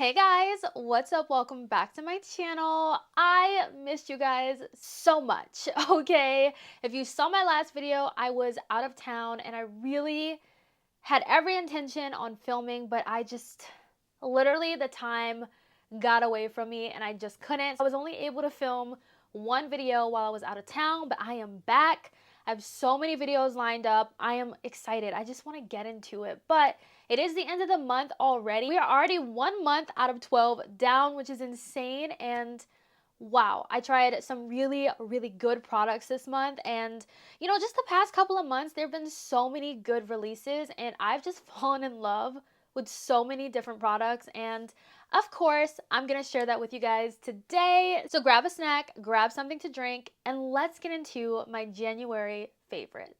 Hey guys, what's up? Welcome back to my channel. I missed you guys so much, okay? If you saw my last video, I was out of town and I really had every intention on filming, but I just literally the time got away from me and I just couldn't. I was only able to film one video while I was out of town, but I am back. I have so many videos lined up. I am excited. I just want to get into it. But it is the end of the month already. We are already 1 month out of 12 down, which is insane. And wow, I tried some really good products this month. And you know, just the past couple of months, there have been so many good releases and I've just fallen in love with so many different products. And of course, I'm gonna share that with you guys today. So grab a snack, grab something to drink, and let's get into my January favorites.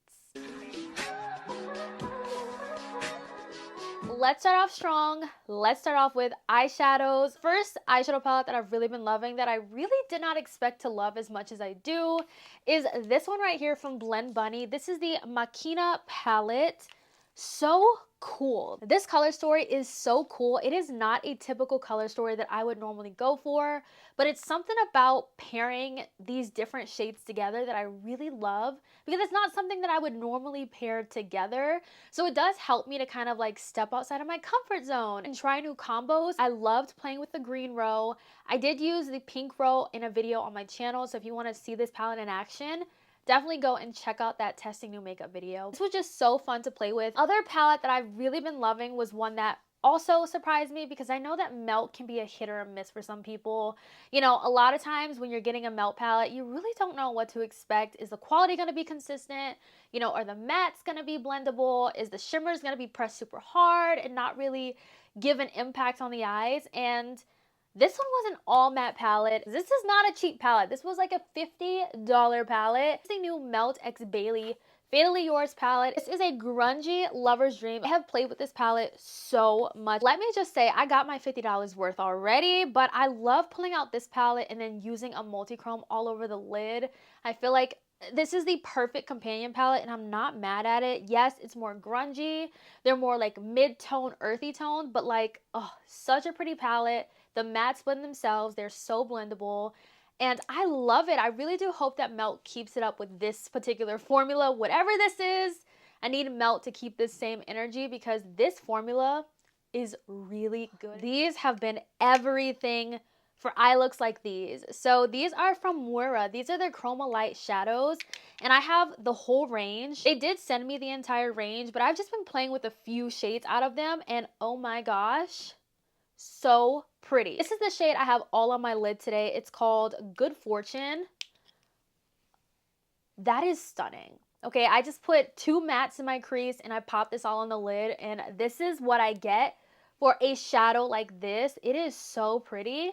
Let's start off strong. Let's start off with eyeshadows. First eyeshadow palette that I've really been loving that I really did not expect to love as much as I do is this one right here from Blend Bunny. This is the Machina palette. So cool. This color story is so cool. It is not a typical color story that I would normally go for, but it's something about pairing these different shades together that I really love because it's not something that I would normally pair together. So it does help me to kind of like step outside of my comfort zone and try new combos. I loved playing with the green row. I did use the pink row in a video on my channel, so if you want to see this palette in action, definitely go and check out that testing new makeup video. This was just so fun to play with. Other palette that I've really been loving was one that also surprised me because I know that melt can be a hit or a miss for some people. You know, a lot of times when you're getting a melt palette, you really don't know what to expect. Is the quality going to be consistent? You know, are the mattes going to be blendable? Is the shimmers going to be pressed super hard and not really give an impact on the eyes? And this one was an all matte palette. This is not a cheap palette. This was like a $50 palette. It's the new Melt X Bailey Fatally Yours palette. This is a grungy lover's dream. I have played with this palette so much. Let me just say, I got my $50 worth already, but I love pulling out this palette and then using a multi-chrome all over the lid. I feel like this is the perfect companion palette and I'm not mad at it. Yes, it's more grungy. They're more like mid-tone, earthy tone, but like, oh, such a pretty palette. The mattes blend themselves. They're so blendable. And I love it. I really do hope that Melt keeps it up with this particular formula. Whatever this is, I need Melt to keep this same energy because this formula is really good. These have been everything for eye looks like these. So these are from Moira. These are their Chroma Light shadows. And I have the whole range. They did send me the entire range, but I've just been playing with a few shades out of them. And oh my gosh, so pretty. This is the shade I have all on my lid today. It's called Good Fortune. That is stunning. Okay, I just put 2 mattes in my crease and I popped this all on the lid, and this is what I get for a shadow like this. It is so pretty.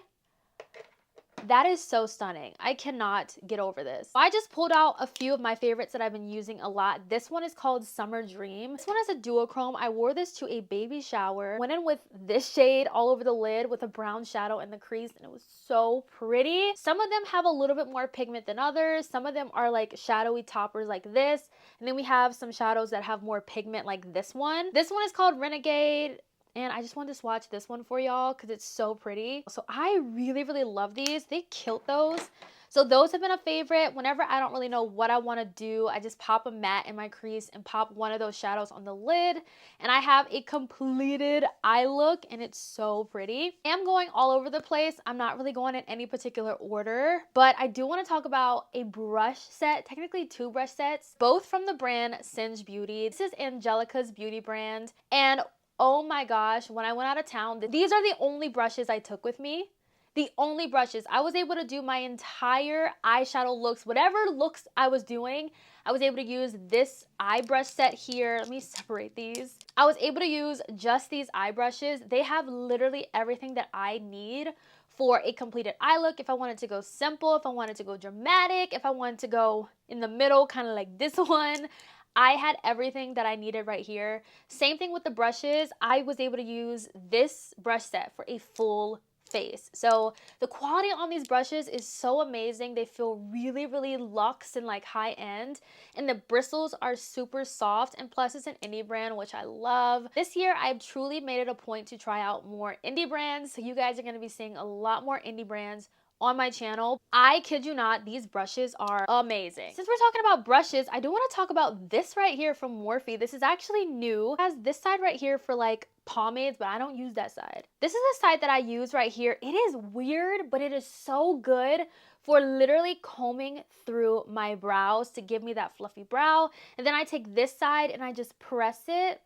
That is so stunning. I cannot get over this. I just pulled out a few of my favorites that I've been using a lot. This one is called Summer Dream. This one is a duochrome. I wore this to a baby shower. Went in with this shade all over the lid with a brown shadow in the crease, and it was so pretty. Some of them have a little bit more pigment than others. Some of them are like shadowy toppers like this. And then we have some shadows that have more pigment like this one. This one is called Renegade. And I just wanted to swatch this one for y'all because it's so pretty. So I really love these. They killed those. So those have been a favorite. Whenever I don't really know what I want to do, I just pop a matte in my crease and pop one of those shadows on the lid. And I have a completed eye look and it's so pretty. I am going all over the place. I'm not really going in any particular order, but I do want to talk about a brush set, technically 2 brush sets, both from the brand Singe Beauty. This is Angelica's beauty brand. And oh my gosh, when I went out of town, these are the only brushes I took with me. The only brushes. I was able to do my entire eyeshadow looks, whatever looks I was doing, I was able to use this eye brush set here. Let me separate these. I was able to use just these eye brushes. They have literally everything that I need for a completed eye look. If I wanted to go simple, if I wanted to go dramatic, if I wanted to go in the middle, kind of like this one, I had everything that I needed right here. Same thing with the brushes. I was able to use this brush set for a full face. So the quality on these brushes is so amazing. They feel really, really luxe and like high end, and the bristles are super soft, and plus it's an indie brand, which I love. This year I've truly made it a point to try out more indie brands, so you guys are going to be seeing a lot more indie brands on my channel. I kid you not, these brushes are amazing. Since we're talking about brushes, I do want to talk about this right here from Morphe. This is actually new. It has this side right here for like pomades, but I don't use that side. This is the side that I use right here. It is weird, but it is so good for literally combing through my brows to give me that fluffy brow. And then I take this side and I just press it,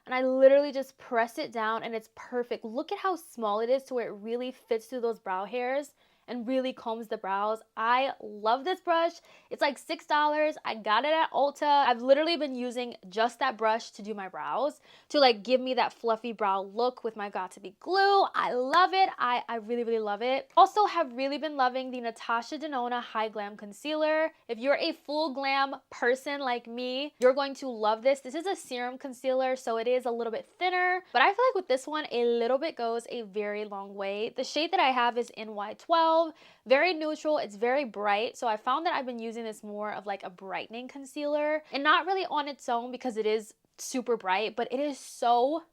and I literally just press it down, and it's perfect. Look at how small it is to where it really fits through those brow hairs and really combs the brows. I love this brush. It's like $6. I got it at Ulta. I've literally been using just that brush to do my brows, to like give me that fluffy brow look with my Got2b glue. I love it. I really, really love it. Also have really been loving the Natasha Denona High Glam Concealer. If you're a full glam person like me, you're going to love this. This is a serum concealer, so it is a little bit thinner, but I feel like with this one, a little bit goes a very long way. The shade that I have is NY12. Very neutral. It's very bright, so I found that I've been using this more of like a brightening concealer, and not really on its own because it is super bright, but it is so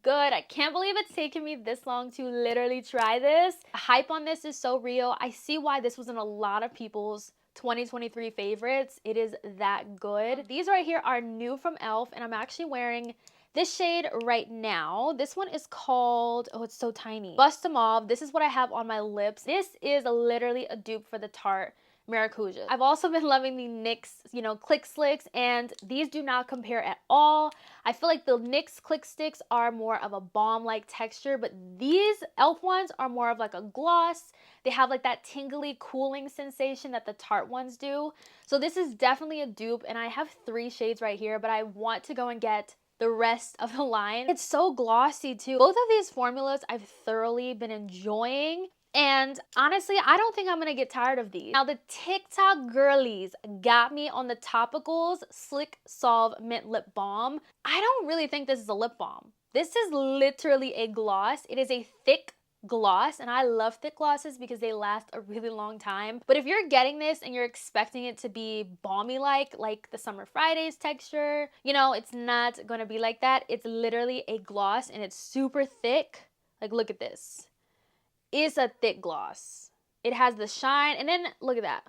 good. I can't believe it's taken me this long to literally try this. The hype on this is so real. I see why this was in a lot of people's 2023 favorites. It is that good. These right here are new from e.l.f. and I'm actually wearing this shade right now. This one is called, oh, it's so tiny, Bust a Mauve. This is what I have on my lips. This is literally a dupe for the Tarte Maracuja. I've also been loving the NYX, Click Slicks, and these do not compare at all. I feel like the NYX Click Sticks are more of a balm-like texture, but these e.l.f. ones are more of like a gloss. They have like that tingly, cooling sensation that the Tarte ones do. So this is definitely a dupe, and I have 3 shades right here, but I want to go and get the rest of the line. It's so glossy too. Both of these formulas I've thoroughly been enjoying, and honestly, I don't think I'm gonna get tired of these. Now, the TikTok girlies got me on the Topicals Slick Solve Mint Lip Balm. I don't really think this is a lip balm. This is literally a gloss. It is a thick gloss, and I love thick glosses because they last a really long time. But if you're getting this and you're expecting it to be balmy like the Summer Fridays texture, it's not gonna be like that. It's literally a gloss, and it's super thick. Like, look at this. It's a thick gloss. It has the shine, and then look at that.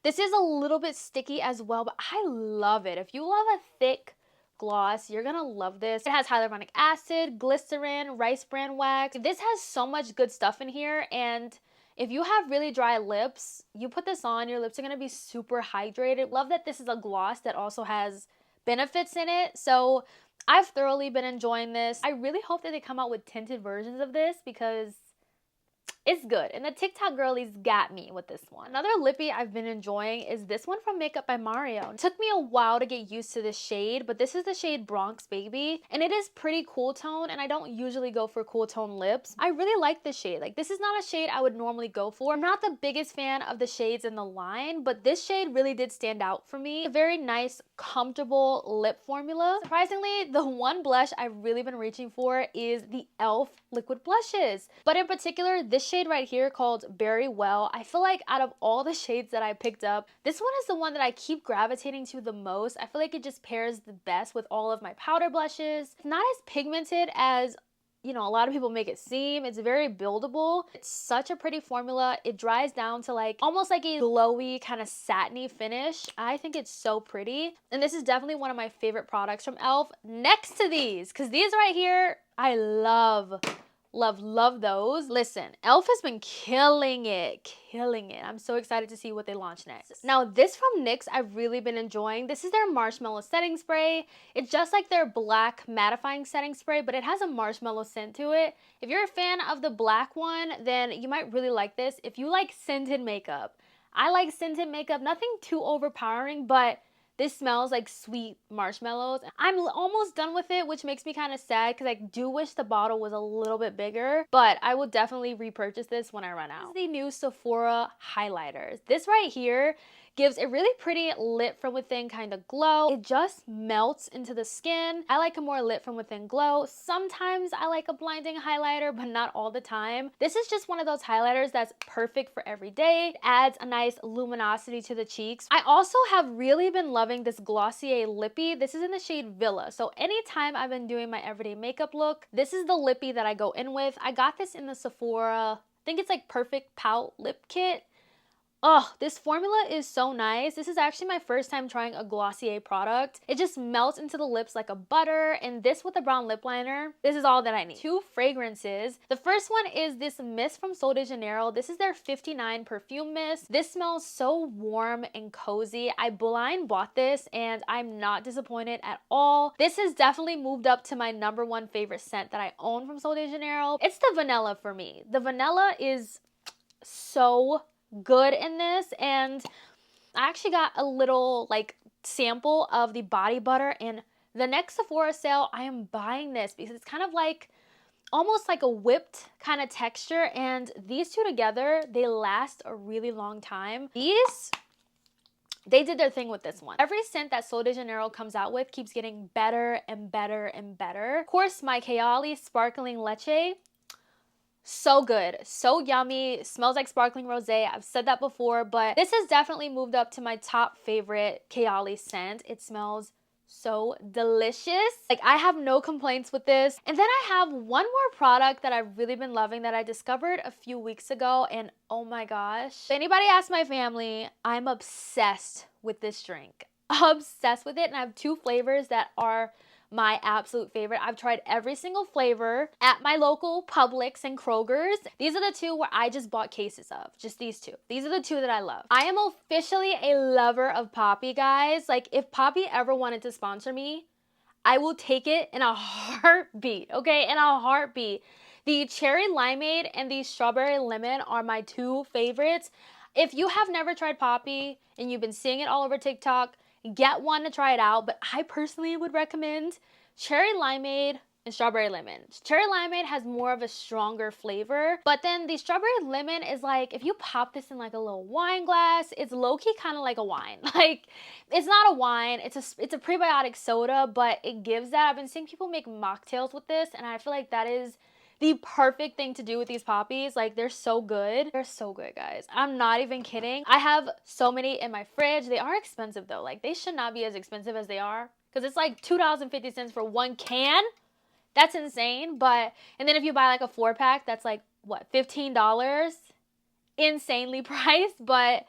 This is a little bit sticky as well, but I love it. If you love a thick gloss, you're gonna love this. It has hyaluronic acid, glycerin, rice bran wax. This has so much good stuff in here, and if you have really dry lips, you put this on, your lips are gonna be super hydrated. Love that this is a gloss that also has benefits in it. So I've thoroughly been enjoying this. I really hope that they come out with tinted versions of this because it's good, and the TikTok girlies got me with this one. Another lippy I've been enjoying is this one from Makeup by Mario. It took me a while to get used to this shade, but this is the shade Bronx Baby, and it is pretty cool tone, and I don't usually go for cool tone lips. I really like this shade. Like, this is not a shade I would normally go for. I'm not the biggest fan of the shades in the line, but this shade really did stand out for me. A very nice, comfortable lip formula. Surprisingly, the one blush I've really been reaching for is the e.l.f. liquid blushes, but in particular, this shade right here called Berry Well. I feel like out of all the shades that I picked up, this one is the one that I keep gravitating to the most. I feel like it just pairs the best with all of my powder blushes. It's not as pigmented as a lot of people make it seem. It's very buildable. It's such a pretty formula. It dries down to like almost like a glowy kind of satiny finish. I think it's so pretty, and this is definitely one of my favorite products from e.l.f. next to these, because these right here I love those. Listen, e.l.f. has been killing it. I'm so excited to see what they launch next. Now, this from NYX I've really been enjoying. This is their marshmallow setting spray. It's just like their black mattifying setting spray, but it has a marshmallow scent to it. If you're a fan of the black one, then you might really like this. If you like scented makeup, I like scented makeup. Nothing too overpowering, but this smells like sweet marshmallows. I'm almost done with it, which makes me kind of sad because I do wish the bottle was a little bit bigger, but I will definitely repurchase this when I run out. This is the new Sephora highlighters. This right here gives a really pretty lit from within kind of glow. It just melts into the skin. I like a more lit from within glow. Sometimes I like a blinding highlighter, but not all the time. This is just one of those highlighters that's perfect for every day. It adds a nice luminosity to the cheeks. I also have really been loving this Glossier lippy. This is in the shade Villa. So anytime I've been doing my everyday makeup look, this is the lippy that I go in with. I got this in the Sephora, I think it's like Perfect Pout lip kit. Oh, this formula is so nice. This is actually my first time trying a Glossier product. It just melts into the lips like a butter, and this with a brown lip liner, this is all that I need. 2 fragrances. The first one is this mist from Sol de Janeiro. This is their 59 perfume mist. This smells so warm and cozy. I blind bought this and I'm not disappointed at all. This has definitely moved up to my #1 favorite scent that I own from Sol de Janeiro. It's the vanilla for me. The vanilla is so good in this, and I actually got a little like sample of the body butter, and the next Sephora sale I am buying this because it's kind of like almost like a whipped kind of texture, and these two together, they last a really long time. They did their thing with this one. Every scent that Sol de Janeiro comes out with keeps getting better and better and better. Of course, my Kayali Sparkling Leche, so good, so yummy, smells like sparkling rosé. I've said that before, but this has definitely moved up to my top favorite Kayali scent. It smells so delicious. Like, I have no complaints with this. And then I have one more product that I've really been loving that I discovered a few weeks ago, and oh my gosh. If anybody asks my family, I'm obsessed with this drink. Obsessed with it, and I have 2 flavors that are my absolute favorite. I've tried every single flavor at my local Publix and Kroger's. These are the 2 where I just bought cases of, just these 2. These are the 2 that I love. I am officially a lover of Poppi, guys. Like, if Poppi ever wanted to sponsor me, I will take it in a heartbeat, okay? In a heartbeat. The cherry limeade and the strawberry lemon are my 2 favorites. If you have never tried Poppi and you've been seeing it all over TikTok, get one to try it out, but I personally would recommend cherry limeade and strawberry lemon. Cherry limeade has more of a stronger flavor, but then the strawberry lemon is like, if you pop this in like a little wine glass, it's low-key kind of like a wine. Like, it's not a wine, it's a prebiotic soda, but it gives that. I've been seeing people make mocktails with this, and I feel like that is the perfect thing to do with these Poppis. Like, they're so good. They're so good, guys. I'm not even kidding. I have so many in my fridge. They are expensive though. Like, they should not be as expensive as they are, because it's like $2.50 for 1 can. That's insane. But, and then if you buy like a 4-pack, that's like, what, $15? Insanely priced, but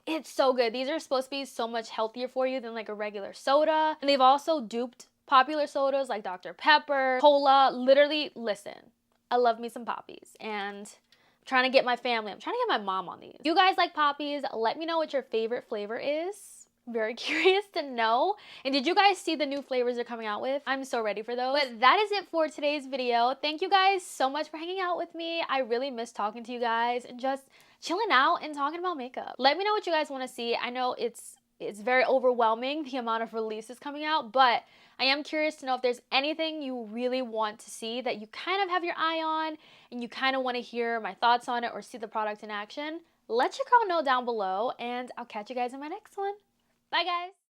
it's so good. These are supposed to be so much healthier for you than like a regular soda. And they've also duped popular sodas like Dr. Pepper, Cola. Literally, listen, I love me some Poppis, and I'm trying to get my family, I'm trying to get my mom on these. If you guys like Poppis, let me know what your favorite flavor is. I'm very curious to know. And did you guys see the new flavors they're coming out with? I'm so ready for those. But that is it for today's video. Thank you guys so much for hanging out with me. I really miss talking to you guys and just chilling out and talking about makeup. Let me know what you guys want to see. I know it's very overwhelming, the amount of releases coming out, but I am curious to know if there's anything you really want to see that you kind of have your eye on and you kind of want to hear my thoughts on it or see the product in action. Let your girl know down below, and I'll catch you guys in my next one. Bye, guys.